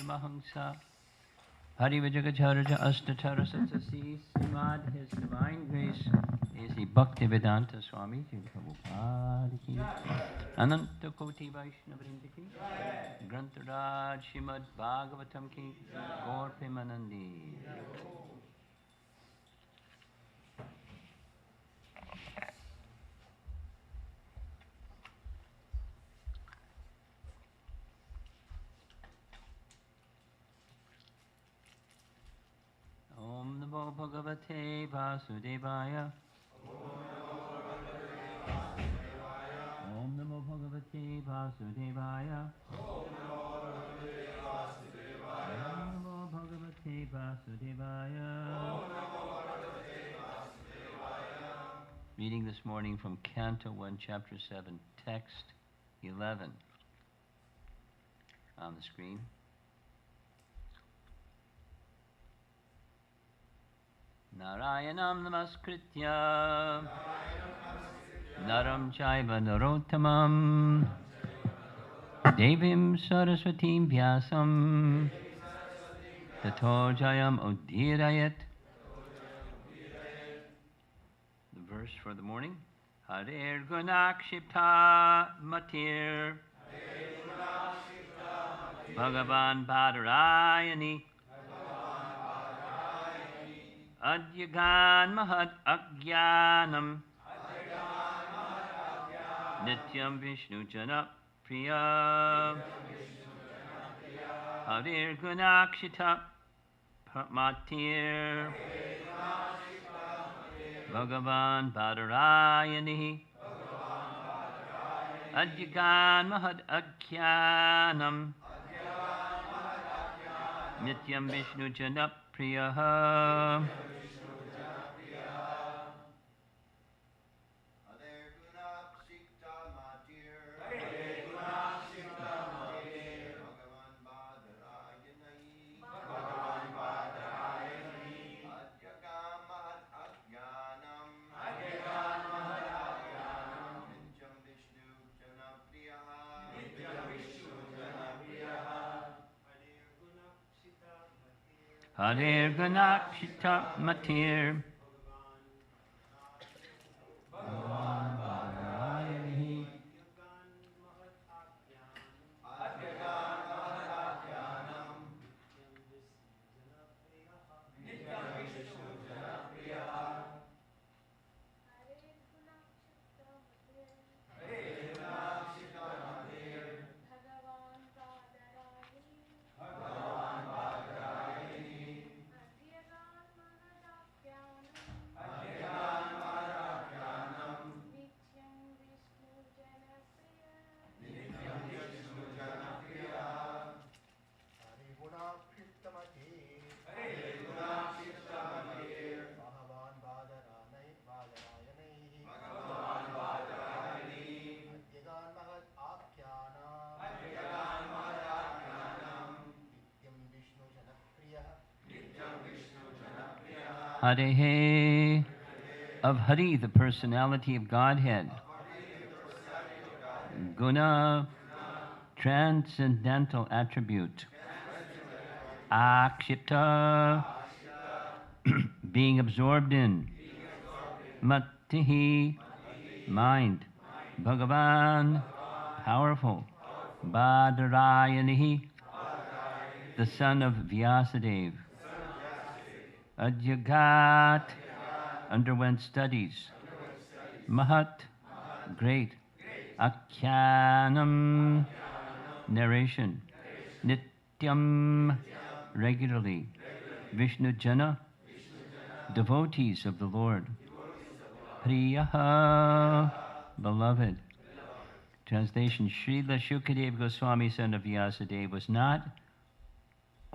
Paramahamsa Hari Vijagacharya Astatara Satsasi Srimad, His Divine Grace A.C. Bhaktivedanta Swami Ji Prabhupada Ki Ananta Koti Vaishnavrinda Ki Grantaraj Srimad Bhagavatam Ki Gaur Premanandi. Om Namo Bhagavate Vasudevaya. Om Namo Bhagavate Vasudevaya. Om Namo Bhagavate Vasudevaya. Reading this morning from Canto 1, Chapter 7, Text 11 on the screen. Narayanam namaskritya Naram chaiva narottamam Devim saraswatim vyasam Tato jayam udirayat. The verse for the morning. Harer gunakshipta matir Bhagavan Badarayani Adyagan Mahad Agyanam Nityam Vishnu Jana Priya Harir Gunakshita Matir Bhagavan Badarayani Adyagan Mahad Agyanam Nityam Vishnu Jana Priya Harer Gunakshita Matir Bhagavan Badarayani Hare of Hari, the personality of Godhead. Guna, transcendental attribute. Akshipta, being absorbed in. Matihi, mind. Bhagavan, powerful. Badarayanihi, the son of Vyasadeva. Adyagat, underwent studies. Mahat, great. Akhyanam, narration. Nityam, regularly. Vishnu Jana, devotees of the Lord. Priyaha, beloved. Translation: Srila Shukadeva Goswami, son of Vyasadeva, was not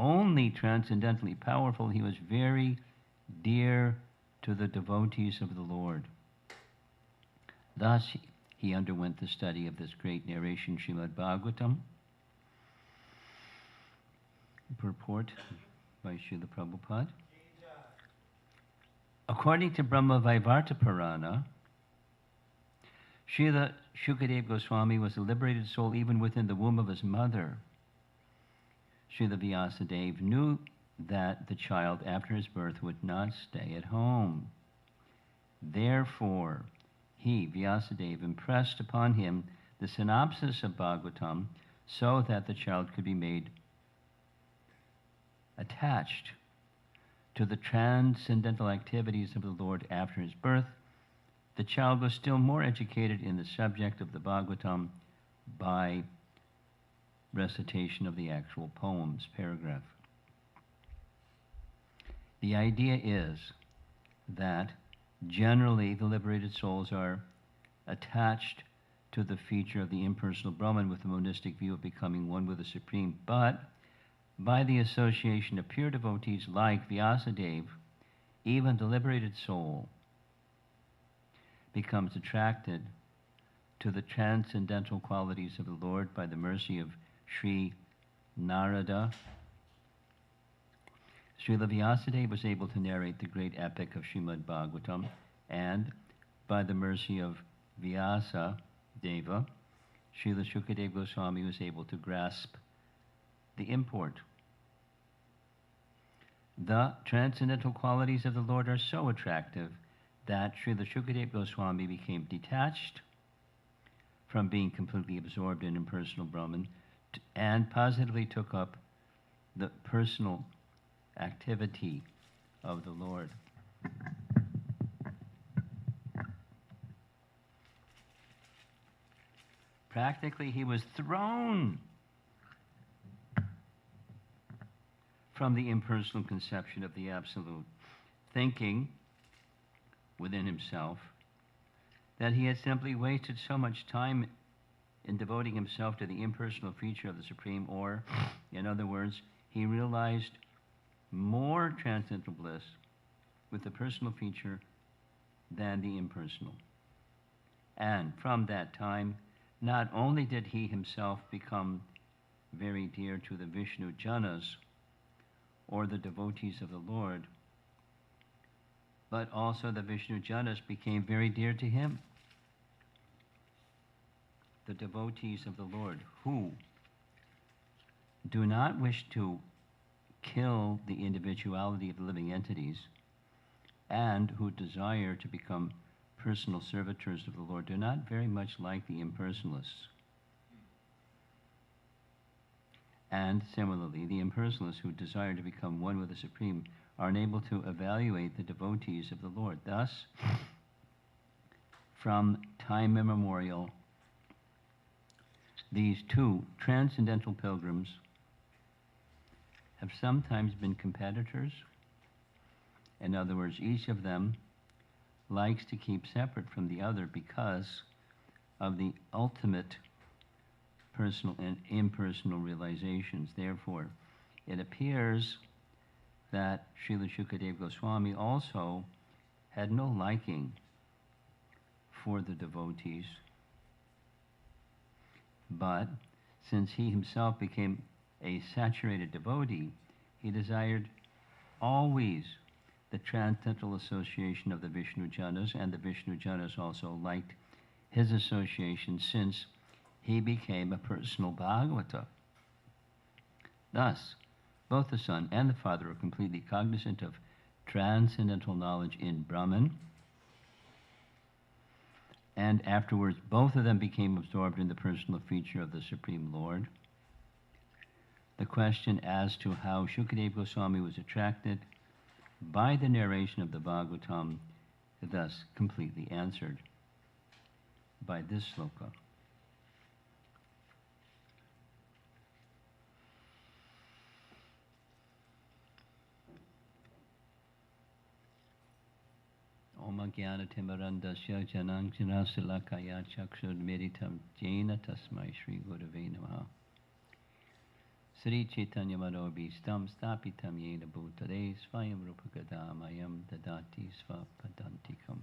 only transcendently powerful, he was very dear to the devotees of the Lord. Thus, he underwent the study of this great narration, Srimad Bhagavatam. Purport by Srila Prabhupada. According to Brahma Vaivarta Purana, Srila Shukadeva Goswami was a liberated soul even within the womb of his mother. Srila Vyasadeva knew that the child after his birth would not stay at home. Therefore, he, Vyasadeva, impressed upon him the synopsis of Bhagavatam so that the child could be made attached to the transcendental activities of the Lord after his birth. The child was still more educated in the subject of the Bhagavatam by recitation of the actual poems, paragraph. The idea is that generally the liberated souls are attached to the feature of the impersonal Brahman with the monistic view of becoming one with the Supreme, but by the association of pure devotees like Vyasadeva, even the liberated soul becomes attracted to the transcendental qualities of the Lord by the mercy of Sri Narada. Srila Vyasadeva was able to narrate the great epic of Srimad Bhagavatam, and by the mercy of Vyasa Deva, Srila Shukadeva Goswami was able to grasp the import. The transcendental qualities of the Lord are so attractive that Srila Shukadeva Goswami became detached from being completely absorbed in impersonal Brahman and positively took up the personal activity of the Lord. Practically, he was thrown from the impersonal conception of the Absolute, thinking within himself that he had simply wasted so much time in devoting himself to the impersonal feature of the Supreme, or, in other words, he realized more transcendental bliss with the personal feature than the impersonal. And from that time, not only did he himself become very dear to the Vishnu Janas, or the devotees of the Lord, but also the Vishnu Janas became very dear to him. The devotees of the Lord, who do not wish to kill the individuality of the living entities and who desire to become personal servitors of the Lord, do not very much like the impersonalists. And similarly, the impersonalists who desire to become one with the Supreme are unable to evaluate the devotees of the Lord. Thus, from time immemorial, these two transcendental pilgrims have sometimes been competitors. In other words, each of them likes to keep separate from the other because of the ultimate personal and impersonal realizations. Therefore, it appears that Srila Shukadeva Goswami also had no liking for the devotees, but since he himself became a saturated devotee, he desired always the transcendental association of the Vishnu Janas, and the Vishnu Janas also liked his association since he became a personal Bhagavata. Thus, both the son and the father are completely cognizant of transcendental knowledge in Brahman, and afterwards both of them became absorbed in the personal feature of the Supreme Lord. The question as to how Shukadeva Goswami was attracted by the narration of the Bhagavatam is thus completely answered by this sloka. Om Jnana Timarandasya Jananjana Silakaya Chakshurmiritam Jena Tasmai Shri Gurave Namaha. Sri Chaitanya Manobhistam Stapitam Yena Bhutare Svayam Rupakadamayam Dadati Svapadantikam.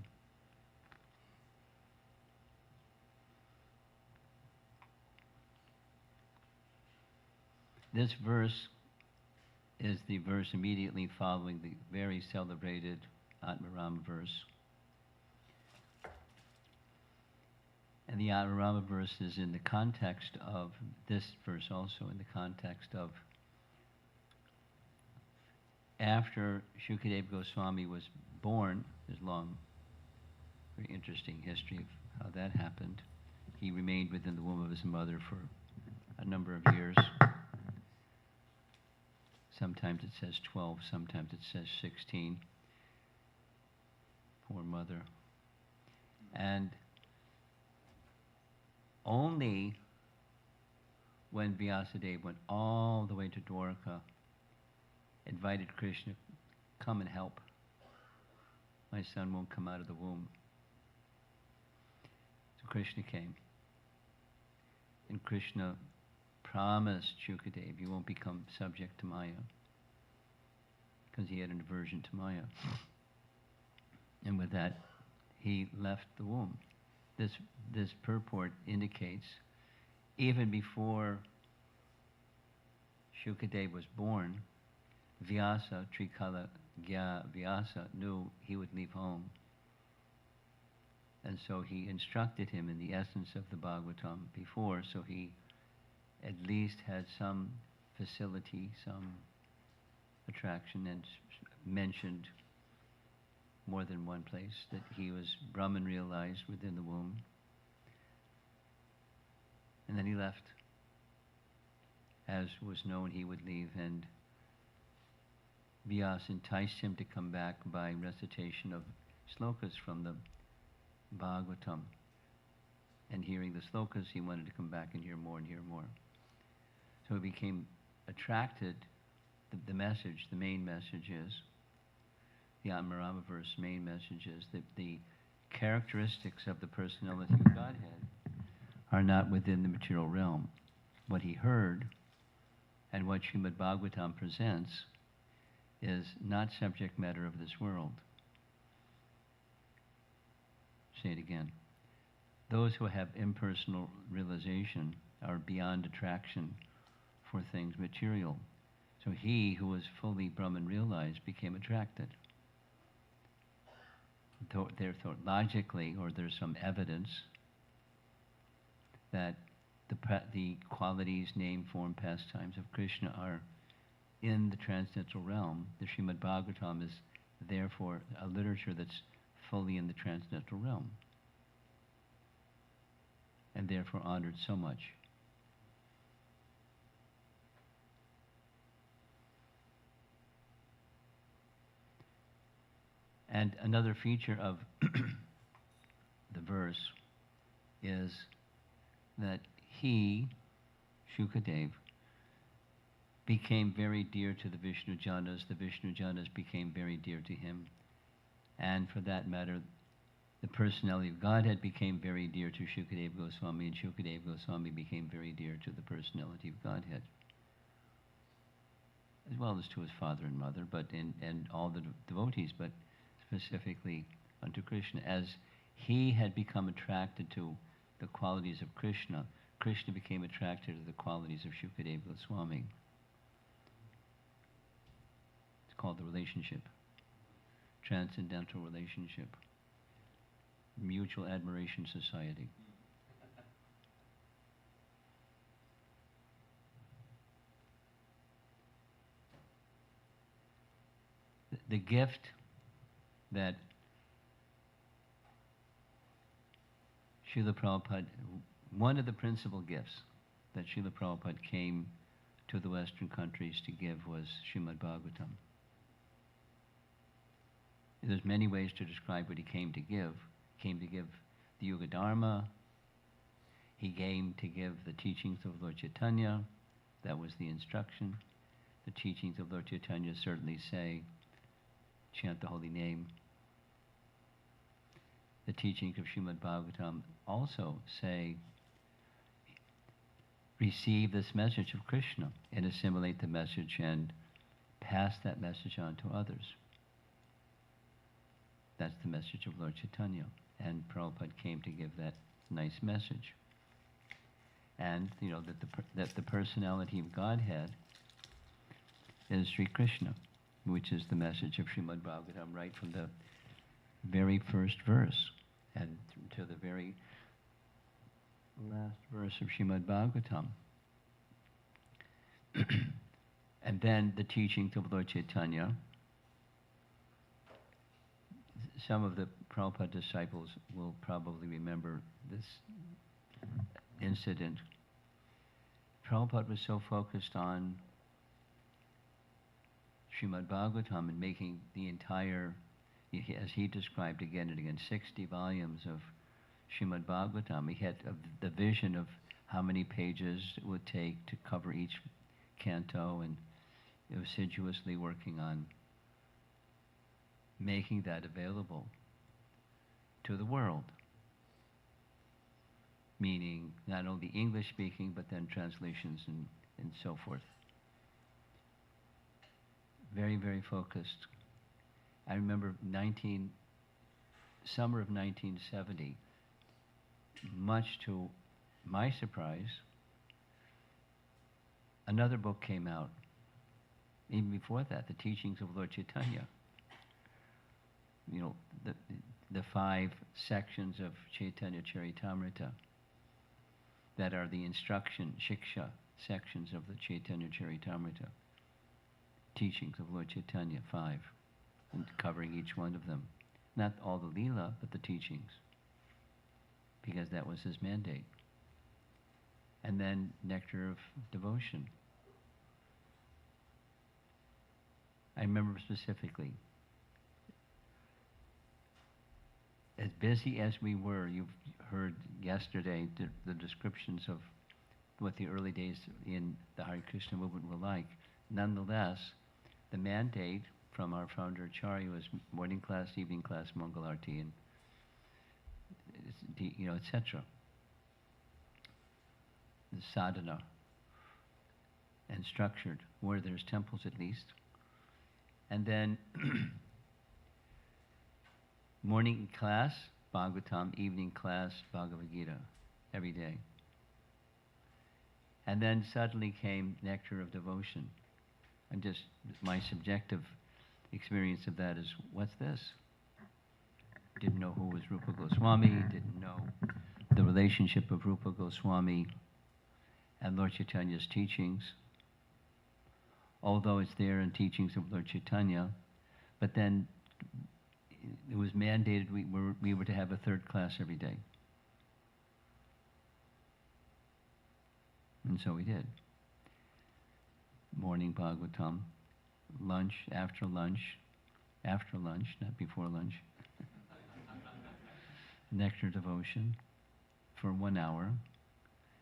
This verse is the verse immediately following the very celebrated Atmarama verse. And the Atmarama verse is in the context of this verse, also in the context of after Shukadeva Goswami was born, there's long, very interesting history of how that happened. He remained within the womb of his mother for a number of years. Sometimes it says 12, sometimes it says 16. Poor mother. And only when Vyasadeva went all the way to Dwarka, invited Krishna, come and help. My son won't come out of the womb. So Krishna came. And Krishna promised Shukadeva, you won't become subject to Maya. Because he had an aversion to Maya. And with that, he left the womb. This purport indicates, even before Shukadeva was born, Vyasa, Trikala Gya Vyasa, knew he would leave home. And so he instructed him in the essence of the Bhagavatam before, so he at least had some facility, some attraction, and mentioned more than one place that he was Brahman realized within the womb. And then he left. As was known, he would leave, and Vyas enticed him to come back by recitation of slokas from the Bhagavatam. And hearing the slokas, he wanted to come back and hear more and hear more. So he became attracted. The message, the main message is, the Atmarama verse main message is that the characteristics of the personality of Godhead are not within the material realm. What he heard and what Srimad Bhagavatam presents is not subject matter of this world. Say it again. Those who have impersonal realization are beyond attraction for things material. So he who was fully Brahman realized became attracted. Therefore, logically, or there's some evidence that the qualities, name, form, pastimes of Krishna are in the transcendental realm. The Srimad Bhagavatam is therefore a literature that's fully in the transcendental realm, and therefore honored so much. And another feature of the verse is that he, Shukadeva, became very dear to the Vishnu Janas. The Vishnu Janas became very dear to him. And for that matter, the personality of Godhead became very dear to Shukadeva Goswami, and Shukadeva Goswami became very dear to the personality of Godhead, as well as to his father and mother, but and all the devotees, but specifically unto Krishna. As he had become attracted to the qualities of Krishna, Krishna became attracted to the qualities of Shukadeva Goswami. It's called the relationship, transcendental relationship, mutual admiration society. The gift that Srila Prabhupada, one of the principal gifts that Srila Prabhupada came to the Western countries to give was Srimad Bhagavatam. There's many ways to describe what he came to give. He came to give the Yuga Dharma. He came to give the teachings of Lord Chaitanya. That was the instruction. The teachings of Lord Chaitanya certainly say, chant the holy name. The teachings of Srimad Bhagavatam also say, receive this message of Krishna and assimilate the message and pass that message on to others. That's the message of Lord Chaitanya. And Prabhupada came to give that nice message. And, you know, that the personality of Godhead is Sri Krishna, which is the message of Srimad Bhagavatam right from the very first verse and to the very last verse of Srimad Bhagavatam. And then the teachings of Lord Chaitanya some of the Prabhupada disciples will probably remember this incident. Prabhupada was so focused on Srimad Bhagavatam and making the entire, as he described again and again, 60 volumes of Srimad Bhagavatam. He had the vision of how many pages it would take to cover each canto, and assiduously working on making that available to the world. Meaning not only English speaking, but then translations and so forth. Very, very focused. I remember summer of 1970, much to my surprise, another book came out. Even before that, the teachings of Lord Chaitanya. You know, the 5 sections of Chaitanya Charitamrita that are the instruction, shiksha, sections of the Chaitanya Charitamrita. Teachings of Lord Chaitanya, 5, and covering each one of them. Not all the Leela, but the teachings, because that was his mandate. And then Nectar of Devotion. I remember specifically, as busy as we were, you've heard yesterday the descriptions of what the early days in the Hare Krishna movement were like. Nonetheless, the mandate from our founder Acharya was morning class, evening class, Mangal Arati, and etc. The sadhana, and structured, where there's temples at least. And then morning class, Bhagavatam, evening class, Bhagavad Gita, every day. And then suddenly came Nectar of Devotion. And just my subjective experience of that is, what's this? Didn't know who was Rupa Goswami, didn't know the relationship of Rupa Goswami and Lord Chaitanya's teachings, although it's there in teachings of Lord Chaitanya, but then it was mandated we were to have a third class every day. And so we did. Morning Bhagavatam, lunch, after lunch, not before lunch. Nectar Devotion for 1 hour,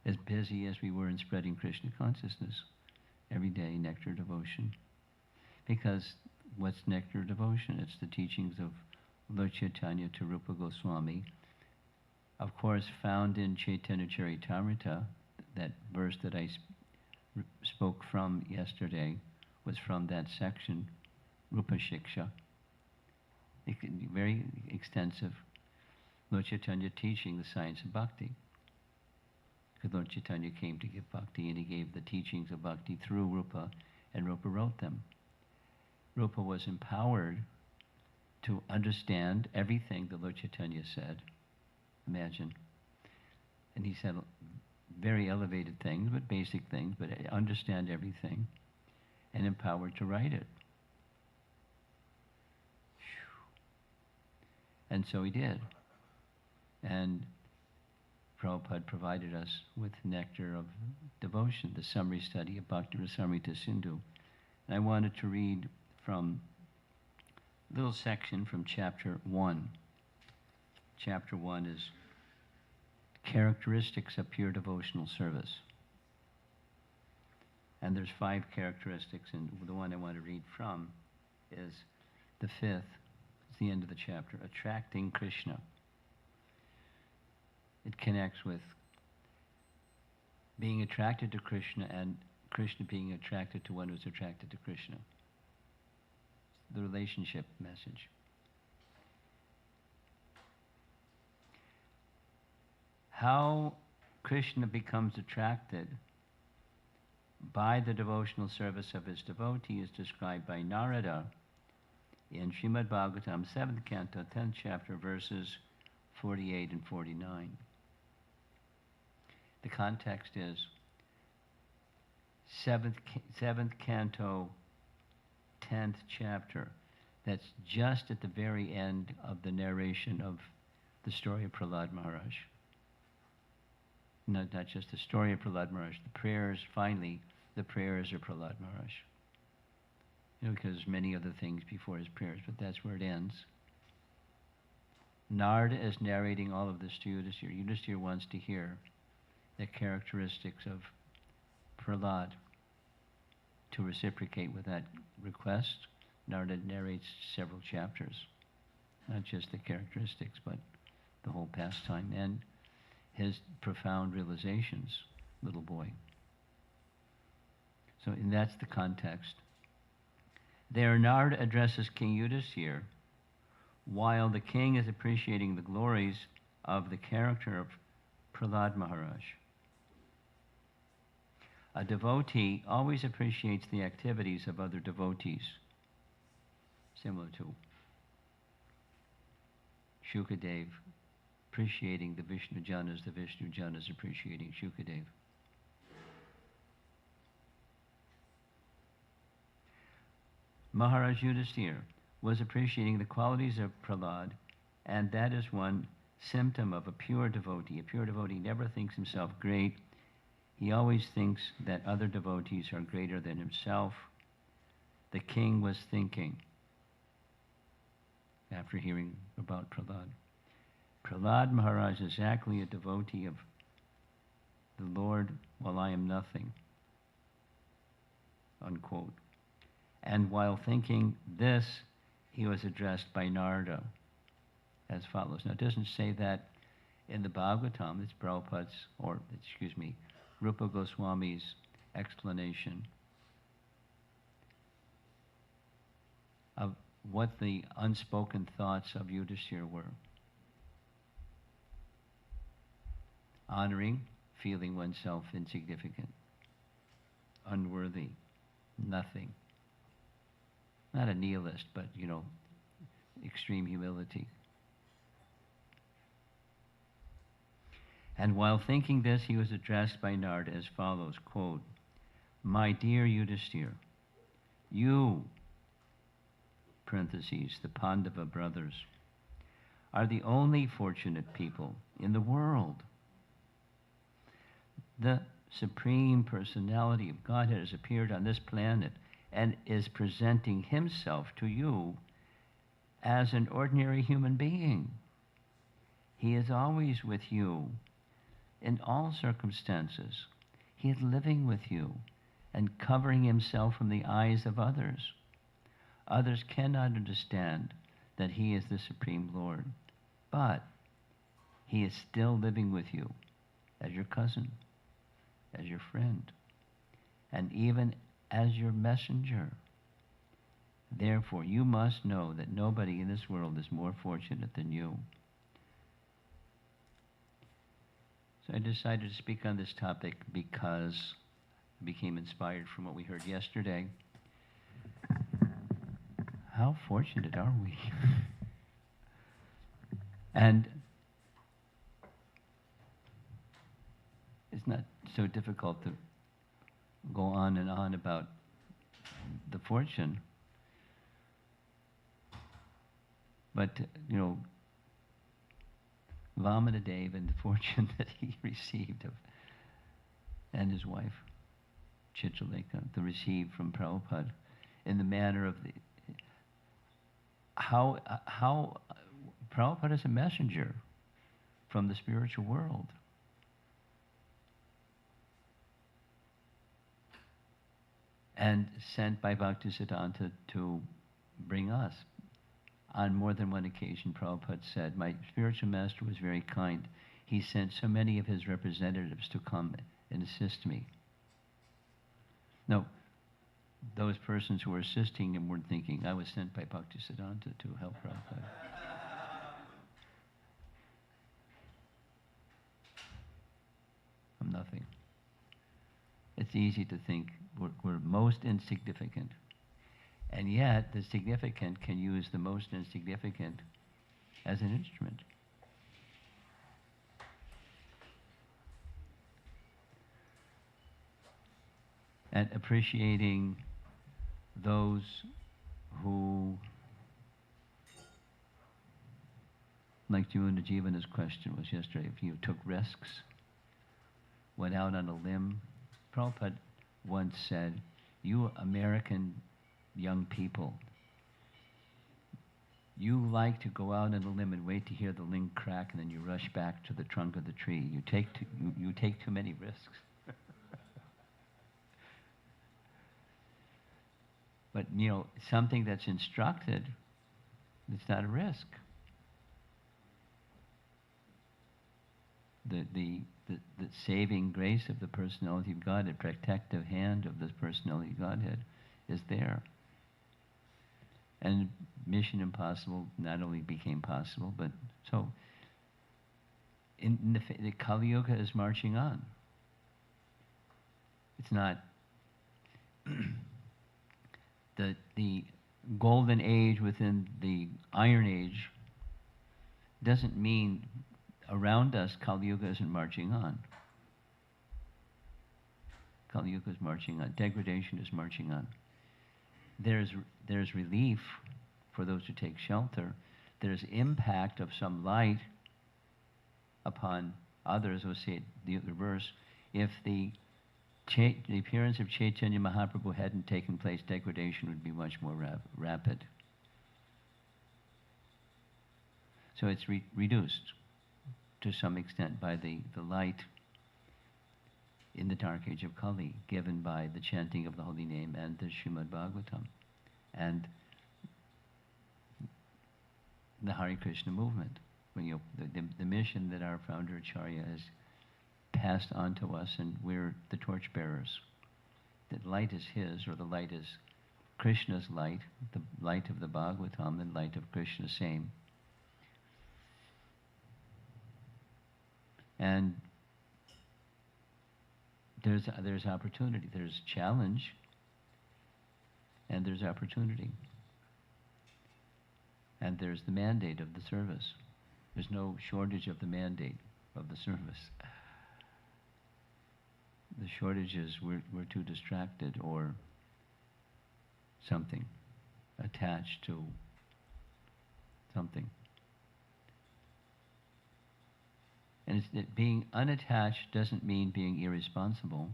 as busy as we were in spreading Krishna consciousness. Every day, Nectar Devotion. Because what's Nectar Devotion? It's the teachings of Lord Chaitanya to Rupa Goswami. Of course, found in Chaitanya Charitamrita, that verse that I spoke from yesterday was from that section, Rupa Shiksha. It can be very extensive. Lord Chaitanya teaching the science of bhakti. Because Lord Chaitanya came to give bhakti, and he gave the teachings of bhakti through Rupa, and Rupa wrote them. Rupa was empowered to understand everything that Lord Chaitanya said. Imagine. And he said very elevated things, but basic things, but understand everything, and empowered to write it. And so he did. And Prabhupada provided us with Nectar of Devotion, the summary study of Bhakti Rasamrita Sindhu. And I wanted to read from a little section from chapter 1. Chapter 1 is Characteristics of Pure Devotional Service. And there's 5 characteristics, and the one I want to read from is the 5th. It's the end of the chapter, Attracting Krishna. It connects with being attracted to Krishna and Krishna being attracted to one who's attracted to Krishna. The relationship message. How Krishna becomes attracted by the devotional service of his devotee is described by Narada in Srimad Bhagavatam, 7th canto, 10th chapter, verses 48 and 49. The context is 7th canto, 10th chapter. That's just at the very end of the narration of the story of Prahlad Maharaj. Not just the story of Prahlad Maharaj, the prayers, finally, the prayers of Prahlad Maharaj. Because there's many other things before his prayers, but that's where it ends. Narada is narrating all of this to Yudhishthira. Yudhishthira wants to hear the characteristics of Prahlad. To reciprocate with that request, Narada narrates several chapters. Not just the characteristics, but the whole pastime and his profound realizations, little boy. So, and that's the context. There, Narada addresses King Yudhishthira while the king is appreciating the glories of the character of Prahlad Maharaj. A devotee always appreciates the activities of other devotees, similar to Shukadev appreciating the Vishnu Janas appreciating Shukadev. Maharaj Yudhishthira was appreciating the qualities of Prahlad, and that is one symptom of a pure devotee. A pure devotee never thinks himself great. He always thinks that other devotees are greater than himself. The king was thinking, after hearing about Prahlad, Prahlad Maharaj is exactly a devotee of the Lord while I am nothing, unquote. And while thinking this, he was addressed by Narada as follows. Now, it doesn't say that in the Bhagavatam. It's Prabhupada's, Rupa Goswami's explanation of what the unspoken thoughts of Yudhishthira were. Honoring, feeling oneself insignificant, unworthy, nothing. Not a nihilist, but, extreme humility. And while thinking this, he was addressed by Narada as follows, quote, "My dear Yudhishthira, you, parentheses, the Pandava brothers, are the only fortunate people in the world. The Supreme Personality of Godhead has appeared on this planet and is presenting himself to you as an ordinary human being. He is always with you in all circumstances. He is living with you and covering himself from the eyes of others. Others cannot understand that he is the Supreme Lord, but he is still living with you as your cousin, as your friend, and even as your messenger. Therefore, you must know that nobody in this world is more fortunate than you." So I decided to speak on this topic because I became inspired from what we heard yesterday. How fortunate are we? And it's not so difficult to go on and on about the fortune. But, Vamanadeva and the fortune that he received and his wife, Chitralekha, to receive from Prabhupada in the manner of how Prabhupada is a messenger from the spiritual world. And sent by Bhaktisiddhanta to bring us. On more than one occasion, Prabhupada said, "My spiritual master was very kind. He sent so many of his representatives to come and assist me." No, those persons who were assisting him weren't thinking, "I was sent by Bhaktisiddhanta to help Prabhupada." I'm nothing. It's easy to think we're most insignificant. And yet, the significant can use the most insignificant as an instrument. And appreciating those who like Juna Jivana's question was yesterday, if you took risks, went out on a limb. Prabhupada once said, you American young people, you like to go out on a limb and wait to hear the limb crack, and then you rush back to the trunk of the tree. You take too many risks. But, something that's instructed, it's not a risk. The saving grace of the personality of Godhead, protective hand of the personality of Godhead is there. And Mission Impossible not only became possible, but so the Kali Yuga is marching on. It's not the golden age within the Iron Age doesn't mean around us Kali Yuga isn't marching on. Kali Yuga is marching on. Degradation is marching on. There's relief for those who take shelter. There's impact of some light upon others. We'll see it, the reverse. If the appearance of Chaitanya Mahaprabhu hadn't taken place, degradation would be much more rapid. So it's reduced to some extent by the light in the dark age of Kali, given by the chanting of the holy name and the Srimad Bhagavatam and the Hare Krishna movement. When the mission that our founder Acharya has passed on to us, and we're the torchbearers. That light is his, or the light is Krishna's light, the light of the Bhagavatam, the light of Krishna, same. And there's opportunity, there's challenge, and there's opportunity. And there's the mandate of the service. There's no shortage of the mandate of the service. The shortage is we're too distracted or something, attached to something. And being unattached doesn't mean being irresponsible.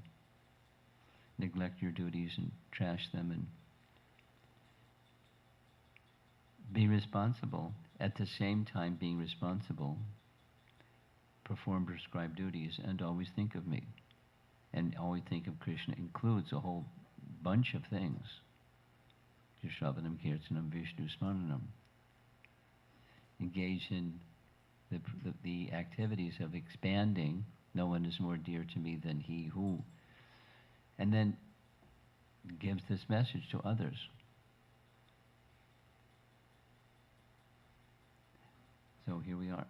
Neglect your duties and trash them, and be responsible. At the same time, being responsible, perform prescribed duties, and always think of me. And always think of Krishna includes a whole bunch of things. Shravanam, Kirtanam, Vishnu Smaranam. Engage in the activities of expanding. No one is more dear to me than he who. And then gives this message to others. So here we are.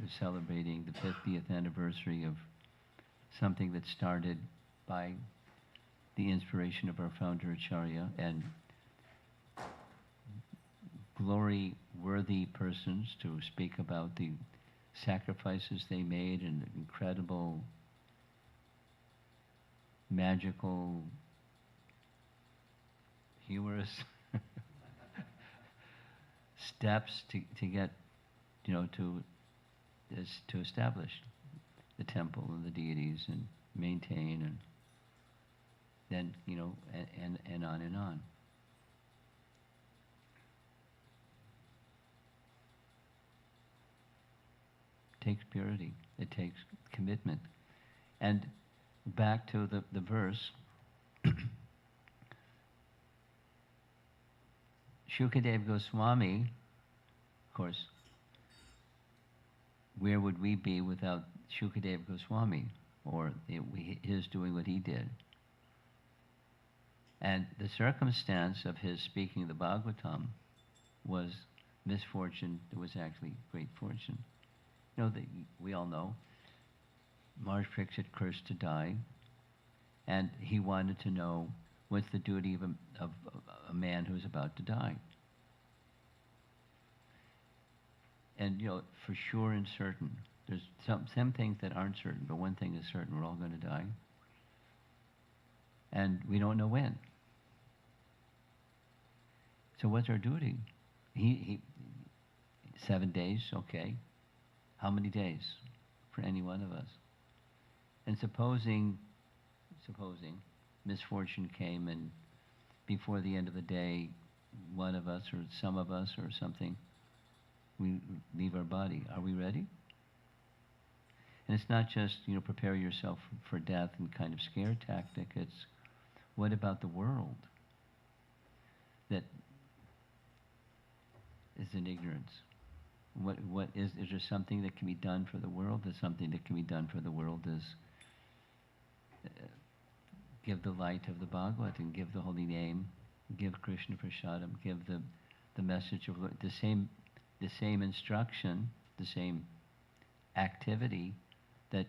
We're celebrating the 50th anniversary of something that started by the inspiration of our founder Acharya, and glory-worthy persons to speak about the sacrifices they made and the incredible, magical, humorous steps to get, to establish the temple and the deities and maintain, and then, and on and on. It takes purity. It takes commitment. And back to the verse, Shukadeva Goswami, of course, where would we be without Shukadeva Goswami, or his doing what he did? And the circumstance of his speaking the Bhagavatam was misfortune. It was actually great fortune. We all know Maharaj Pariksit cursed to die, and he wanted to know what's the duty of a man who's about to die. And, for sure and certain, there's some things that aren't certain, but one thing is certain: we're all going to die. And we don't know when. So what's our duty? 7 days, okay. How many days for any one of us? And supposing misfortune came and before the end of the day, one of us or some of us or something, we leave our body. Are we ready? And it's not just, prepare yourself for death and kind of scare tactic. It's what about the world that is in ignorance? What is there something that can be done for the world? There's something that can be done for the world is give the light of the Bhagavad and give the holy name, give Krishna Prasadam, give the message of the same instruction, the same activity that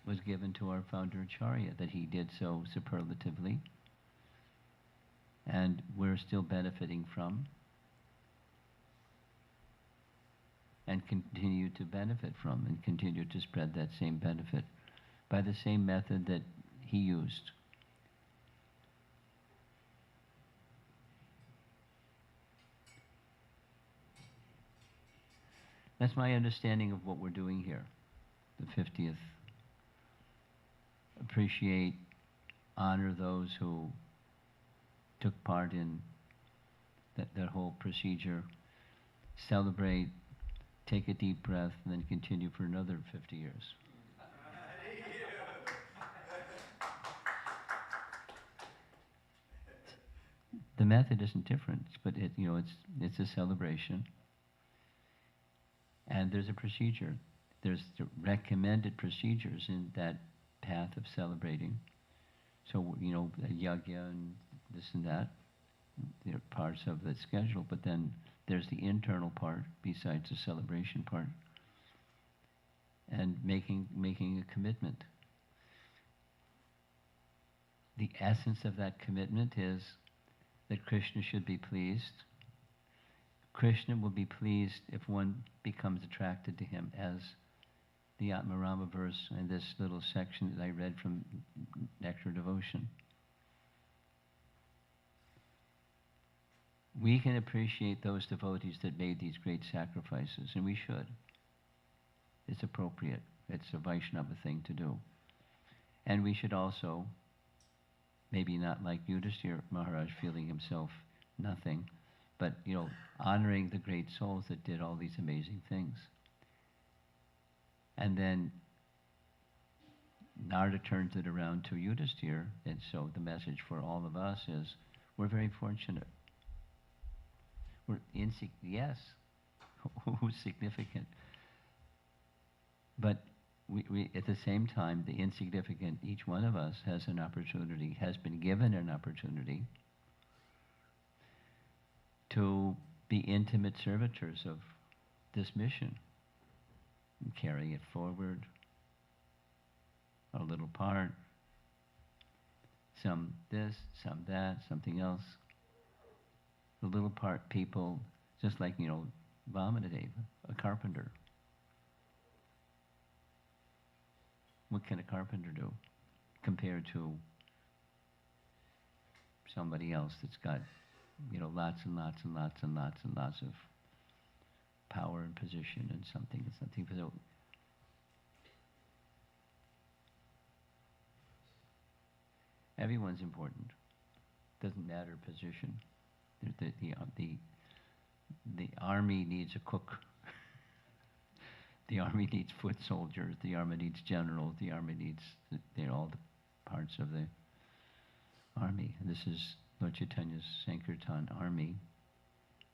was given to our founder Acharya, that he did so superlatively, and we're still benefiting from, and continue to benefit from, and continue to spread that same benefit by the same method that he used. That's my understanding of what we're doing here, the 50th. Appreciate, honor those who took part in that whole procedure. Celebrate, take a deep breath, and then continue for another 50 years. The method isn't different, but it's a celebration. And there's a procedure. There's the recommended procedures in that path of celebrating. So, a yagya and this and that, they're parts of the schedule, but then there's the internal part besides the celebration part. And making a commitment. The essence of that commitment is that Krishna should be pleased. Krishna will be pleased if one becomes attracted to him, as the Atmarama verse in this little section that I read from Nectar Devotion. We can appreciate those devotees that made these great sacrifices, and we should. It's appropriate. It's a Vaishnava thing to do. And we should also, maybe not like Yudhishthira Maharaj feeling himself nothing, but, honoring the great souls that did all these amazing things. And then Narada turns it around to Yudhishthira, and so the message for all of us is, we're very fortunate. We're yes, who's significant? But we at the same time, the insignificant, each one of us has an opportunity, has been given an opportunity to be intimate servitors of this mission and carry it forward, our little part, some this, some that, something else. The little part people, just like, Vamanadeva, a carpenter. What can a carpenter do compared to somebody else that's got, lots and lots and lots and lots and lots of power and position and something. So everyone's important. Doesn't matter position. The army needs a cook. The army needs foot soldiers. The army needs generals. The army needs all the parts of the army. And this is Lord Chaitanya's Sankirtan army,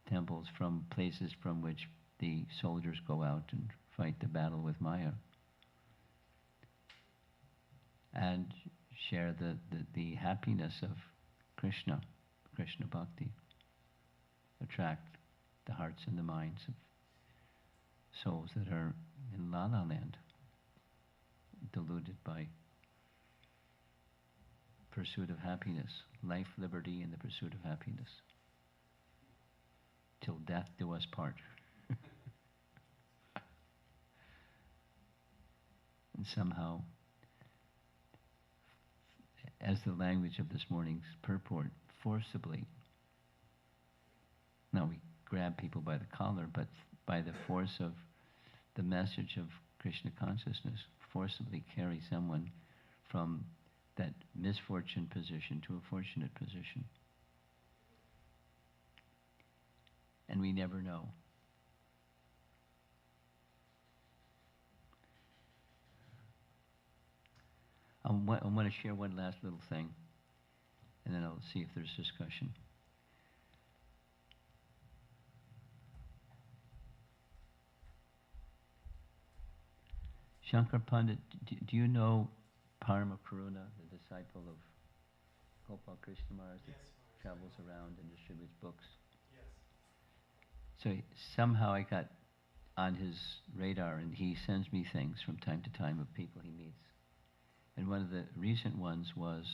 temples from places from which the soldiers go out and fight the battle with Maya and share the happiness of Krishna Bhakti, attract the hearts and the minds of souls that are in La La Land, deluded by pursuit of happiness, life, liberty, and the pursuit of happiness. Till death do us part. And somehow, as the language of this morning's purport, forcibly, now we grab people by the collar, but by the force of the message of Krishna consciousness, forcibly carry someone from that misfortune position to a fortunate position. And we never know. I want to share one last little thing, and then I'll see if there's discussion. Shankar Pandit, do you know Parama Karuna, the disciple of Gopal Krishna Maharaj, that travels around and distributes books? Yes. So somehow I got on his radar, and he sends me things from time to time of people he meets. And one of the recent ones was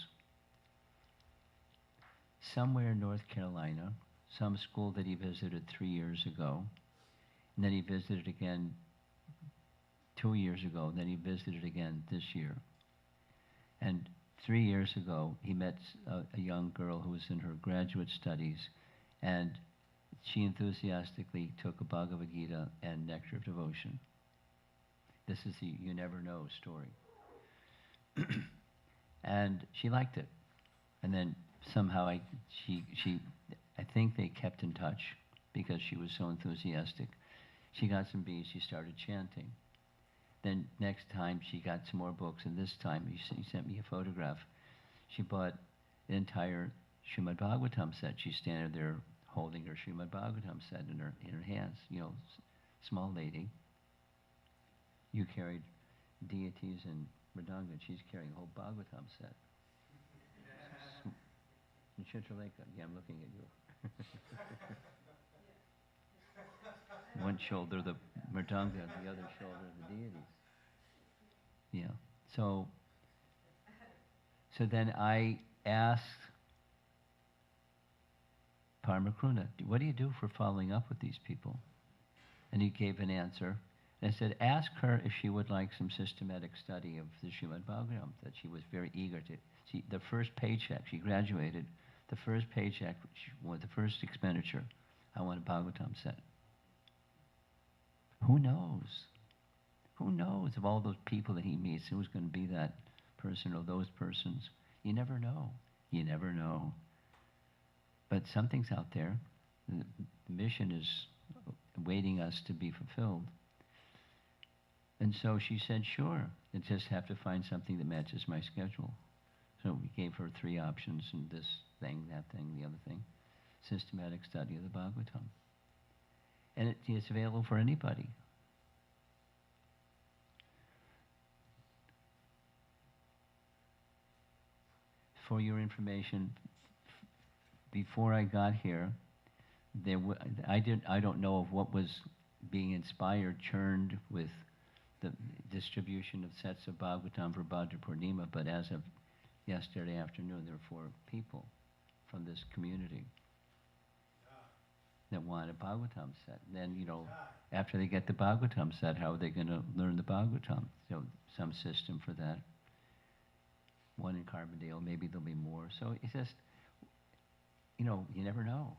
somewhere in North Carolina, some school that he visited 3 years ago, and then he visited again 2 years ago, and then he visited again this year. And 3 years ago, he met a young girl who was in her graduate studies, and she enthusiastically took a Bhagavad Gita and Nectar of Devotion. This is the You Never Know story. And she liked it. And then somehow I think they kept in touch because she was so enthusiastic. She got some beads, she started chanting. Then next time she got some more books, and this time he sent me a photograph. She bought an entire Srimad Bhagavatam set. She's standing there holding her Srimad Bhagavatam set in her hands. You know, small lady. You carried deities and Mridanga, and she's carrying a whole Bhagavatam set. In Chitralekha, yeah, I'm looking at you. One shoulder the Mridanga, the other shoulder the deities. Yeah. So then I asked Paramakruna, what do you do for following up with these people? And he gave an answer. And I said, ask her if she would like some systematic study of the Srimad Bhagavatam, that she was very eager to. See, the first paycheck, she graduated, the first paycheck, the first expenditure, I want a Bhagavatam set. Who knows? Who knows of all those people that he meets, who's going to be that person or those persons? You never know. You never know. But something's out there. The mission is waiting us to be fulfilled. And so she said, sure. I just have to find something that matches my schedule. So we gave her 3 options, and this thing, that thing, the other thing. Systematic study of the Bhagavatam. And it's available for anybody. For your information, before I got here, I don't know of what was being inspired, churned with the distribution of sets of Bhagavatam for Bhadra Purnima, but as of yesterday afternoon, there were 4 people from this community that want a Bhagavatam set. Then, after they get the Bhagavatam set, how are they going to learn the Bhagavatam? So some system for that. One in Carbondale, maybe there'll be more. So it's just, you never know.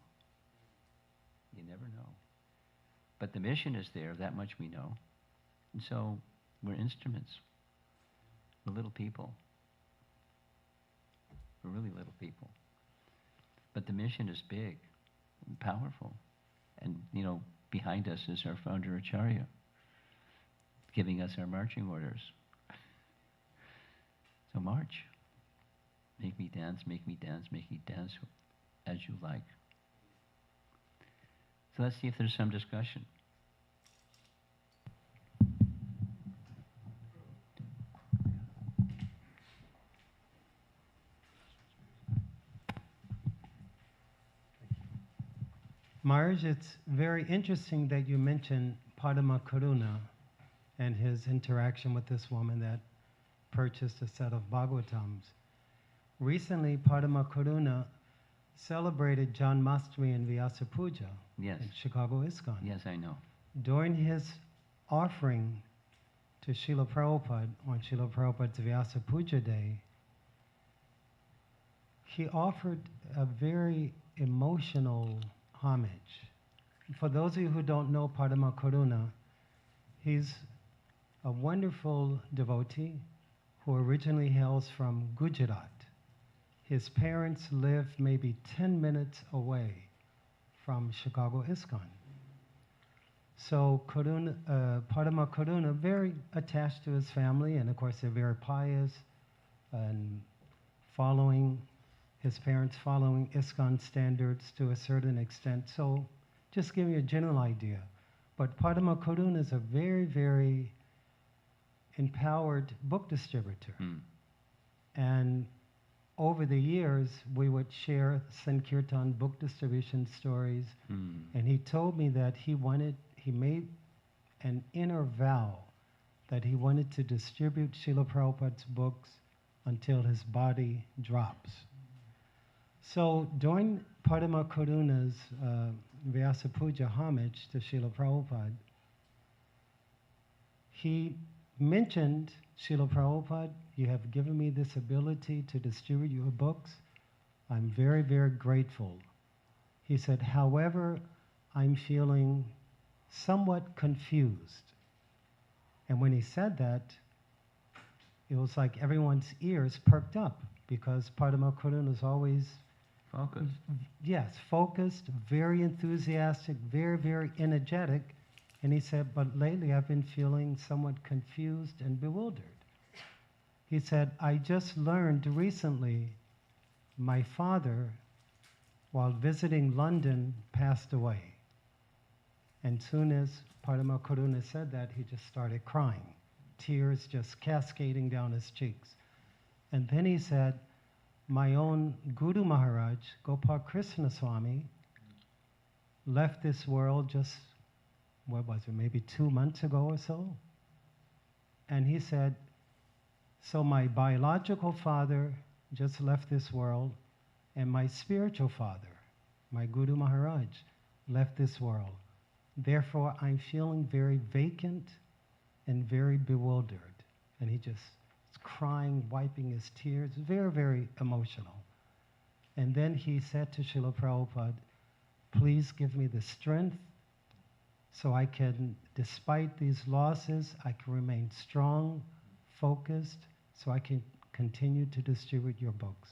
You never know. But the mission is there, that much we know. And so we're instruments. We're little people. We're really little people. But the mission is big and powerful. And, behind us is our founder Acharya, giving us our marching orders. So march. Make me dance, make me dance, make me dance as you like. So let's see if there's some discussion. Maharaj, it's very interesting that you mentioned Padma Karuna and his interaction with this woman that purchased a set of Bhagavatams. Recently, Padma Karuna celebrated Janmashtami and Vyasa Puja in Chicago ISKCON. Yes, I know. During his offering to Srila Prabhupada on Srila Prabhupada's Vyasa Puja Day, he offered a very emotional homage for those of you who don't know Padma Karuna, he's a wonderful devotee who originally hails from Gujarat. His parents live maybe 10 minutes away from Chicago ISKCON. So Padma Karuna, very attached to his family, and of course they're very pious and following his parents following ISKCON standards to a certain extent. So just give you a general idea. But Padma Karuna is a very, very empowered book distributor. And over the years, we would share Sankirtan book distribution stories. And he told me that he made an inner vow that he wanted to distribute Srila Prabhupada's books until his body drops. So during Padma Karuna's Vyasa Puja homage to Srila Prabhupada, he mentioned, Srila Prabhupada, you have given me this ability to distribute your books. I'm very, very grateful. He said, however, I'm feeling somewhat confused. And when he said that, it was like everyone's ears perked up because Padma Karuna is always Focused. Yes, focused, very enthusiastic, very, very energetic. And he said, but lately I've been feeling somewhat confused and bewildered. He said, I just learned recently my father, while visiting London, passed away. And soon as Padma Karuna said that, he just started crying, tears just cascading down his cheeks. And then he said, my own Guru Maharaj, Gopal Krishna Swami, left this world just, what was it, maybe 2 months ago or so? And he said, so my biological father just left this world, and my spiritual father, my Guru Maharaj, left this world. Therefore, I'm feeling very vacant and very bewildered. And he just crying, wiping his tears, very, very emotional. And then he said to Srila Prabhupada, please give me the strength so I can, despite these losses, I can remain strong, focused, so I can continue to distribute your books.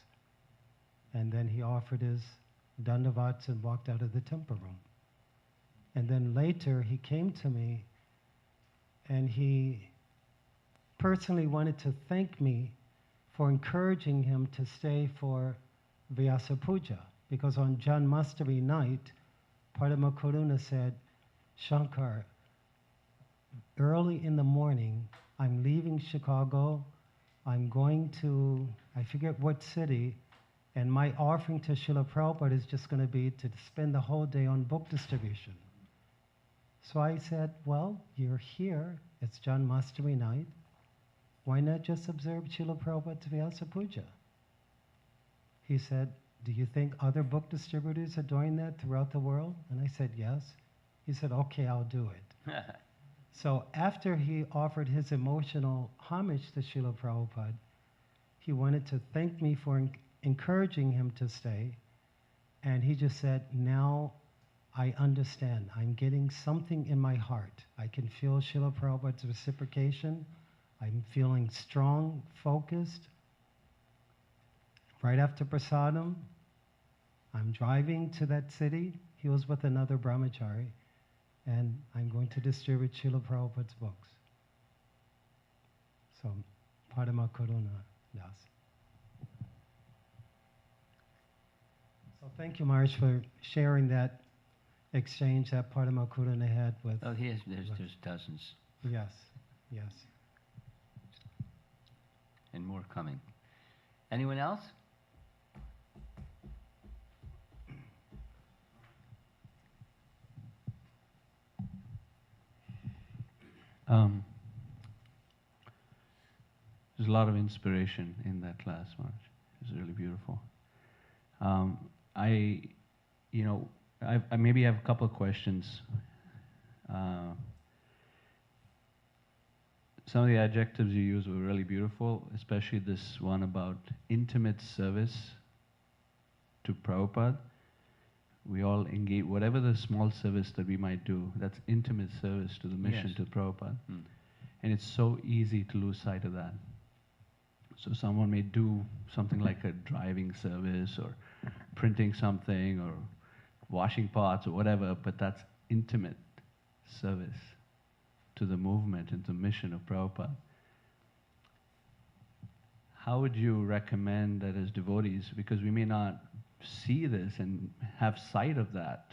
And then he offered his dandavats and walked out of the temple room. And then later he came to me and he personally wanted to thank me for encouraging him to stay for Vyasa Puja, because on Janmashtami night, Padma Karuna said, Shankar, early in the morning, I'm leaving Chicago, I'm going to, I forget what city, and my offering to Srila Prabhupada is just going to be to spend the whole day on book distribution. So I said, well, you're here, it's Janmashtami night, why not just observe Srila Prabhupada's Vyasa Puja? He said, do you think other book distributors are doing that throughout the world? And I said, yes. He said, okay, I'll do it. So after he offered his emotional homage to Srila Prabhupada, he wanted to thank me for encouraging him to stay. And he just said, now I understand. I'm getting something in my heart. I can feel Srila Prabhupada's reciprocation. I'm feeling strong, focused. Right after prasadam, I'm driving to that city. He was with another brahmachari. And I'm going to distribute Srila Prabhupada's books. So, Padma Karuna Das. So thank you, Maharaj, for sharing that exchange that Padma Karuna had with... Oh, there's dozens. Yes, yes. And more coming. Anyone else? There's a lot of inspiration in that class, Marge. It's really beautiful. I maybe have a couple of questions. Some of the adjectives you used were really beautiful, especially this one about intimate service to Prabhupada. we all engage, whatever the small service that we might do, that's intimate service to the mission, Yes. to Prabhupada. Hmm. And it's so easy to lose sight of that. So someone may do something like a driving service or printing something or washing pots or whatever, but that's intimate service to the movement and the mission of Prabhupada. How would you recommend that as devotees, because we may not see this and have sight of that,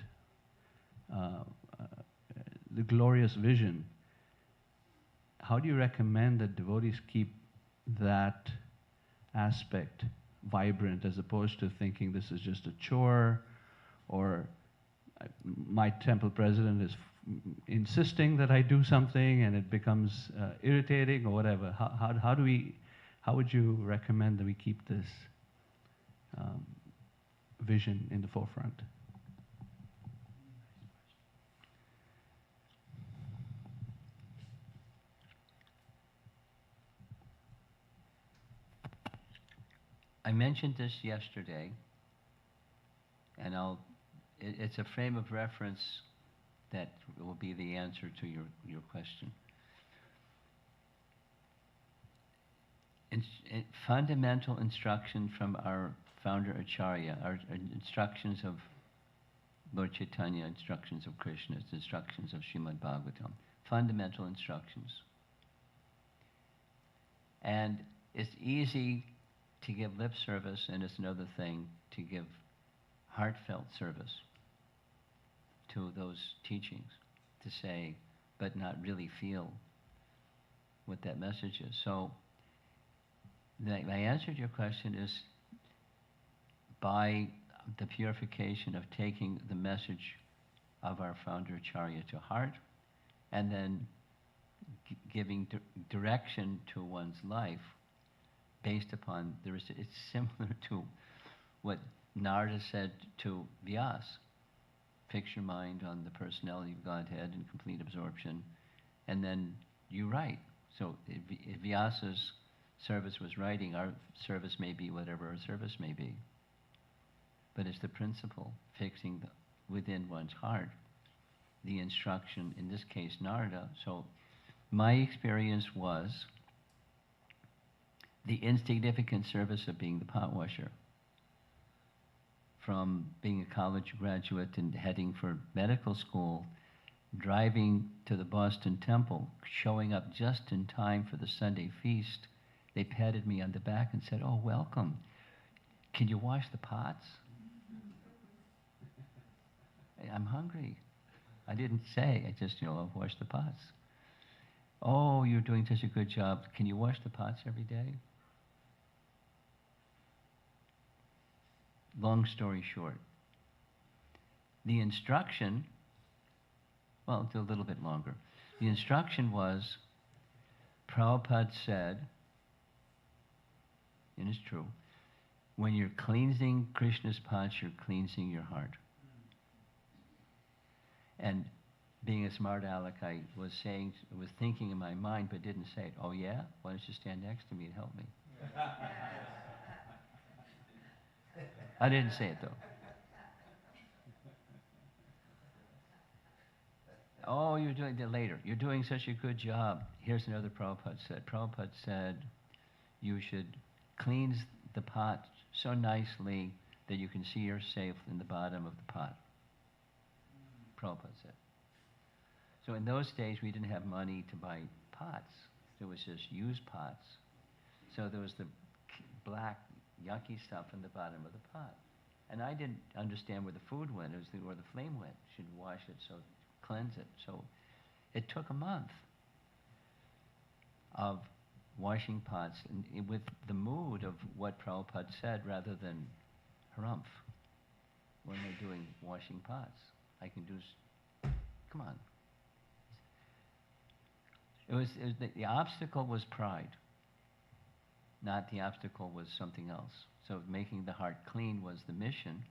the glorious vision, how do you recommend that devotees keep that aspect vibrant as opposed to thinking this is just a chore, or my temple president is insisting that I do something and it becomes irritating or whatever? How would you recommend that we keep this vision in the forefront? I mentioned this yesterday, and it's a frame of reference that will be the answer to your question. Fundamental instruction from our founder Acharya, our instructions of Lord Chaitanya, instructions of Krishna, instructions of Srimad Bhagavatam, fundamental instructions. And it's easy to give lip service, and it's another thing to give heartfelt service to those teachings, to say, but not really feel what that message is. So my answer to your question is by the purification of taking the message of our founder Acharya to heart, and then giving direction to one's life based upon it's similar to what Narada said to Vyas. Fix your mind on the personality of Godhead and complete absorption, and then you write. So if Vyasa's service was writing, our service may be whatever our service may be. But it's the principle, fixing within one's heart the instruction, in this case Narada. So my experience was the insignificant service of being the pot washer. From being a college graduate and heading for medical school, driving to the Boston Temple, showing up just in time for the Sunday feast, they patted me on the back and said, "Oh, welcome. Can you wash the pots?" I'm hungry. I didn't say, I just, I'll wash the pots. "Oh, you're doing such a good job. Can you wash the pots every day?" Long story short, the instruction, well, it's a little bit longer. The instruction was, Prabhupada said, and it's true, when you're cleansing Krishna's pots, you're cleansing your heart. And being a smart aleck, I was thinking in my mind, but didn't say it. "Oh yeah? Why don't you stand next to me and help me?" I didn't say it though. "Oh, you're doing that later. You're doing such a good job." Here's another Prabhupada said. Prabhupada said, you should cleanse the pot so nicely that you can see yourself in the bottom of the pot. Prabhupada said. So in those days, we didn't have money to buy pots. There was just used pots. So there was the black, yucky stuff in the bottom of the pot. And I didn't understand where the food went. It was where the flame went. You should wash it, so cleanse it. So it took a month of washing pots and with the mood of what Prabhupada said rather than harumph. What am I doing washing pots? I can do, come on. The obstacle was pride, not the obstacle was something else. So making the heart clean was the mission,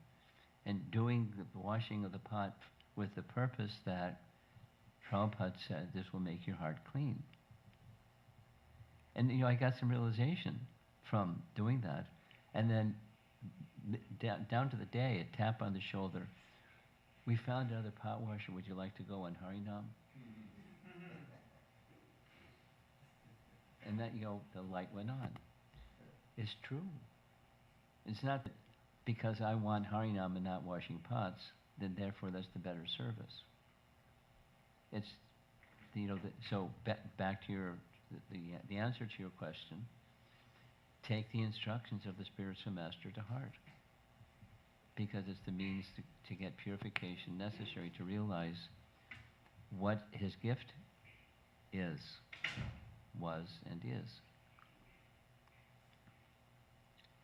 and doing the washing of the pot with the purpose that Prabhupada said, this will make your heart clean. And I got some realization from doing that. And then down to the day, a tap on the shoulder, We found another pot washer. Would you like to go on Harinam? And that, the light went on. It's true. It's not that because I want Harinam and not washing pots, then therefore that's the better service. It's, so back to the answer to your question. Take the instructions of the spiritual master to heart, because it's the means to get purification necessary to realize what his gift is, was, and is.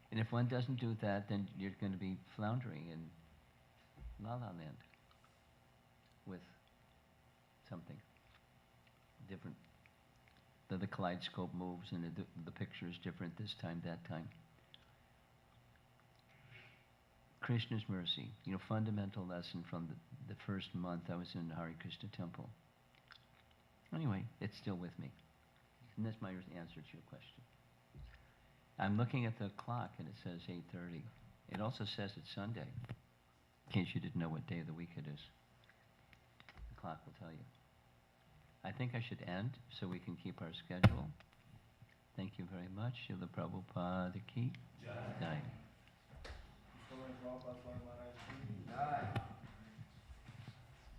And if one doesn't do that, then you're going to be floundering in La La Land with something different. The kaleidoscope moves and the picture is different this time, that time. Krishna's mercy, fundamental lesson from the first month I was in the Hare Krishna temple. Anyway, it's still with me. And that's my answer to your question. I'm looking at the clock and it says 8:30. It also says it's Sunday, in case you didn't know what day of the week it is. The clock will tell you. I think I should end so we can keep our schedule. Thank you very much. Srila Prabhupada ki jai. Jai.